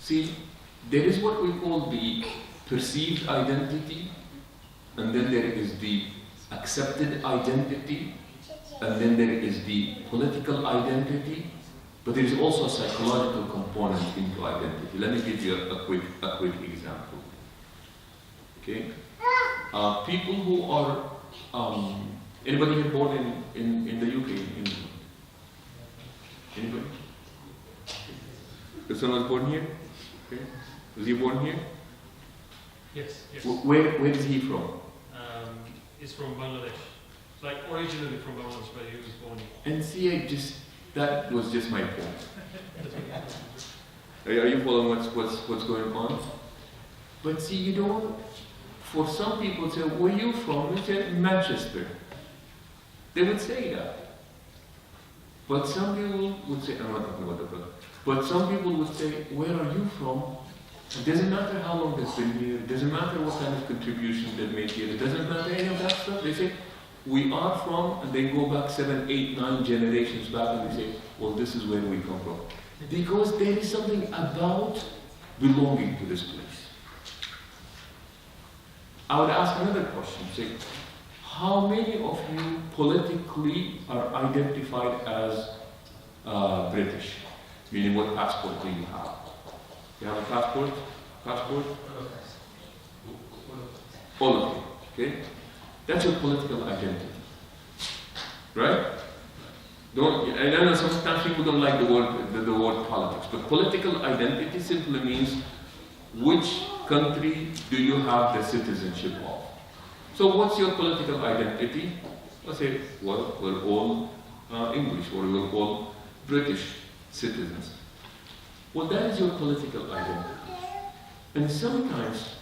See, there is what we call the perceived identity, and then there is the accepted identity, and then there is the political identity, but there is also a psychological component into identity. Let me give you a quick example. Okay, people who are anybody here born in the UK? Anybody? Your son was born here? Okay. Was he born here? Yes. Where is he from? He's from Bangladesh. Like originally from Bangladesh, but he was born here. And see, that was just my point. Are you following what's going on? But see, you don't. For some people, say, "Where are you from?" We say, "Manchester." They would say that. But some people would say, "I'm not talking about the brother." But some people would say, "Where are you from?" It doesn't matter how long they've been here. It doesn't matter what kind of contribution they've made here. It doesn't matter any of that stuff. They say, "We are from," and they go back 7, 8, 9 generations back, and they say, "Well, this is where we come from," because there is something about belonging to this place. I would ask another question. Say, how many of you politically are identified as British? Meaning, what passport do you have? You have a passport? All of you. Okay? That's your political identity. Right? I know sometimes people don't like the word politics, but political identity simply means which country do you have the citizenship of. So what's your political identity? Let's say, well, we're all English, or we're all British citizens. Well, that is your political identity. And sometimes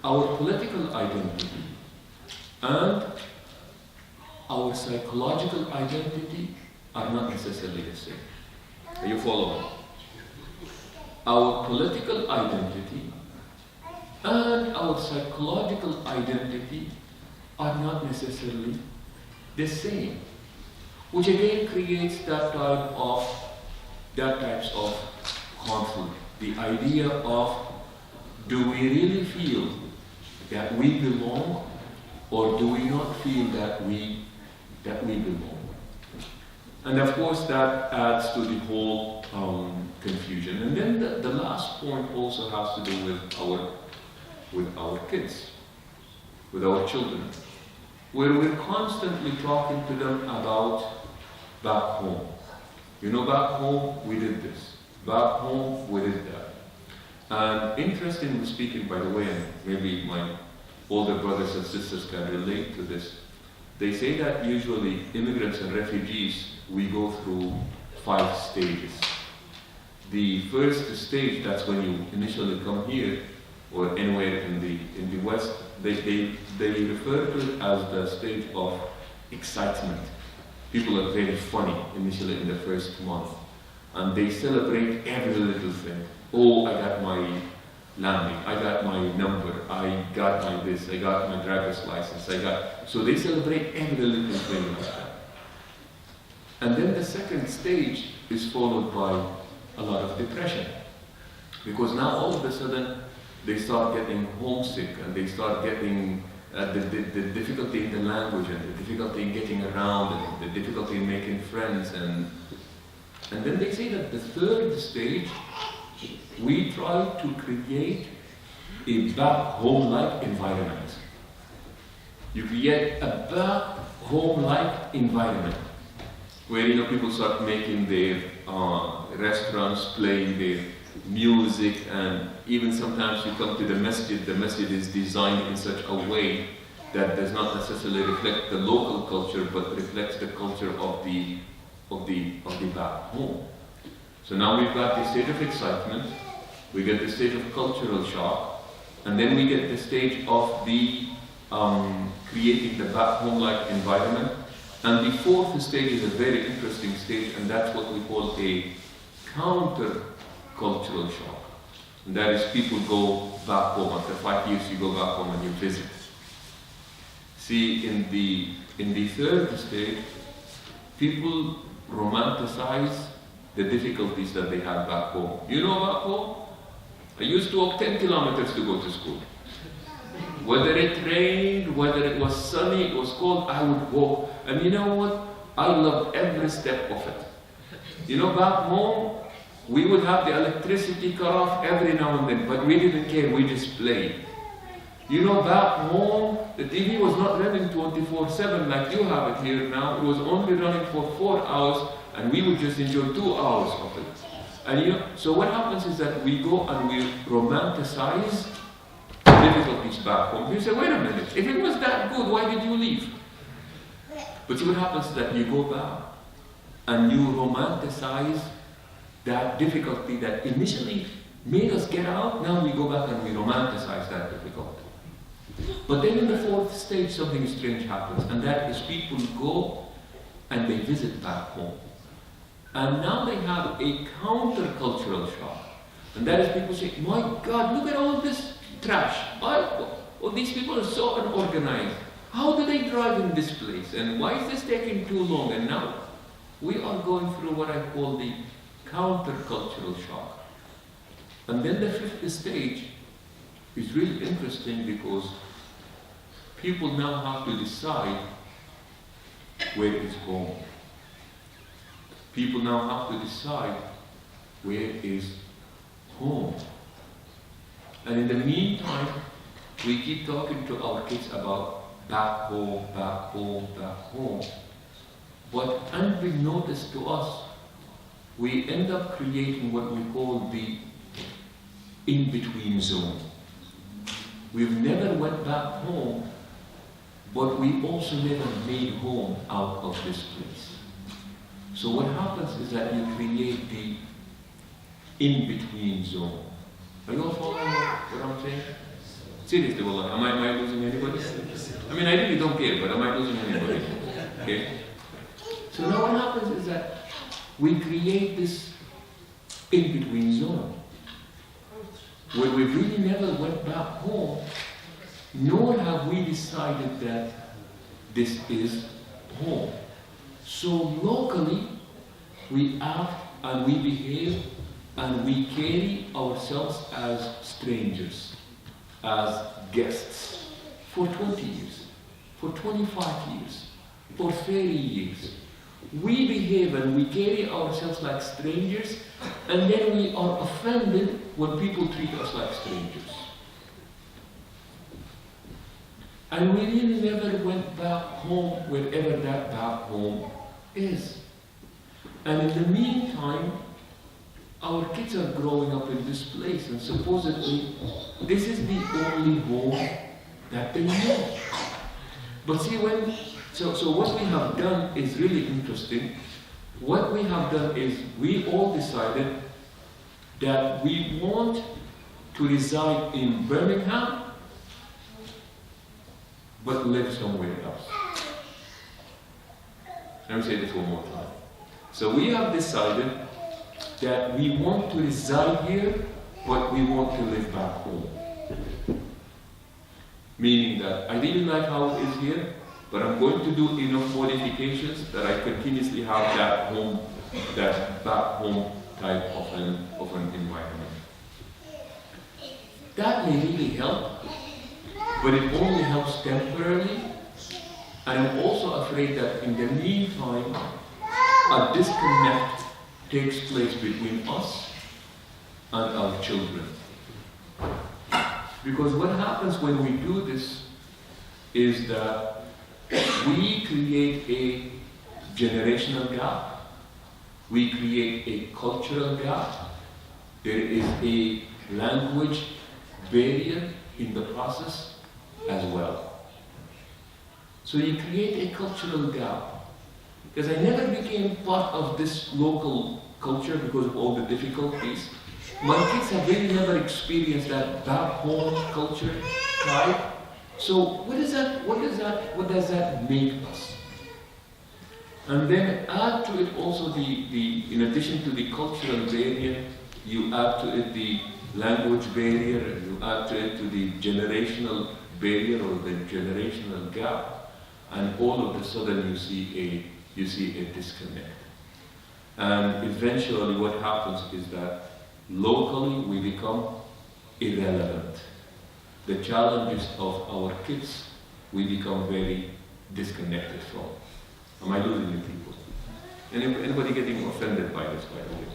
our political identity and our psychological identity are not necessarily the same. Are you following? Our political identity and our psychological identity are not necessarily the same, which again creates that types of conflict. The idea of, do we really feel that we belong, or do we not feel that we belong? And of course that adds to the whole confusion. And then the last point also has to do with our kids, with our children, where we're constantly talking to them about back home. You know, back home we did this. Back home we did that. And interestingly speaking, by the way, and maybe my older brothers and sisters can relate to this, they say that usually immigrants and refugees, we go through 5 stages. The first stage, that's when you initially come here, or anywhere in the West, they refer to it as the stage of excitement. People are very funny initially in the first month, and they celebrate every little thing. Oh, I got my landing, I got my number, I got my this, I got my driver's license, so they celebrate every little thing like that. And then the second stage is followed by a lot of depression, because now all of a sudden they start getting homesick, and they start getting the difficulty in the language, and the difficulty in getting around, and the difficulty in making friends, and then they say that the third stage, we try to create a back home-like environment. You create a back home-like environment where people start making their restaurants, playing their music, and even sometimes you come to the masjid. The masjid is designed in such a way that does not necessarily reflect the local culture, but reflects the culture of the back home. So now we've got the stage of excitement, we get the stage of cultural shock, and then we get the stage of the creating the back home-like environment. And the fourth stage is a very interesting stage, and that's what we call a counter-cultural shock. And that is, people go back home. After 5 years, you go back home and you visit. See, in the third stage, people romanticize the difficulties that they had back home. You know, back home, I used to walk 10 kilometers to go to school. Whether it rained, whether it was sunny, it was cold, I would walk. And you know what? I loved every step of it. You know, back home, we would have the electricity cut off every now and then, but we didn't care, we just played. You know, back home, the TV was not running 24/7 like you have it here now. It was only running for 4 hours, and we would just enjoy 2 hours of it. And you know, so what happens is that we go and we romanticize difficulties back home. You say, wait a minute, if it was that good, why did you leave? But see what happens is that you go back and you romanticize that difficulty that initially made us get out. Now we go back and we romanticize that difficulty. But then in the fourth stage, something strange happens, and that is people go and they visit back home. And now they have a counter-cultural shock. And that is people say, my God, look at all this trash. Oh, these people are so unorganized. How do they drive in this place? And why is this taking too long? And now we are going through what I call the counter-cultural shock. And then the fifth stage is really interesting because people now have to decide where is home. People now have to decide where is home. And in the meantime, we keep talking to our kids about back home, back home, back home. But unbeknownst to us, we end up creating what we call the in-between zone. We've never went back home, but we also never made home out of this place. So what happens is that you create the in-between zone. Are you all following what I'm saying? Seriously, Wallah, am I losing anybody? I mean, I really don't care, but am I losing anybody? Okay? So now what happens is that we create this in-between zone where we really never went back home, nor have we decided that this is home. So locally, we act and we behave and we carry ourselves as strangers, as guests, for 20 years, for 25 years, for 30 years. We behave and we carry ourselves like strangers, and then we are offended when people treat us like strangers. And we really never went back home, wherever that back home is. And in the meantime, our kids are growing up in this place, and supposedly this is the only home that they know. But see, so what we have done is really interesting. What we have done is we all decided that we want to reside in Birmingham, but live somewhere else. Let me say this one more time. So we have decided that we want to reside here, but we want to live back home. Meaning that I really like how it is here, but I'm going to do enough modifications that I continuously have that home, that back home type of an environment. That may really help, but it only helps temporarily. And I'm also afraid that in the meantime, a disconnect takes place between us and our children. Because what happens when we do this is that we create a generational gap. We create a cultural gap. There is a language barrier in the process as well. So you create a cultural gap. Because I never became part of this local culture because of all the difficulties. My kids have really never experienced that back home culture type. So what does that make us? And then add to it also in addition to the cultural barrier, you add to it the language barrier, and you add to it the generational barrier or the generational gap, and all of a sudden you see a disconnect. And eventually what happens is that locally we become irrelevant. The challenges of our kids, we become very disconnected from. Am I losing you people? Anybody getting offended by this, by the way?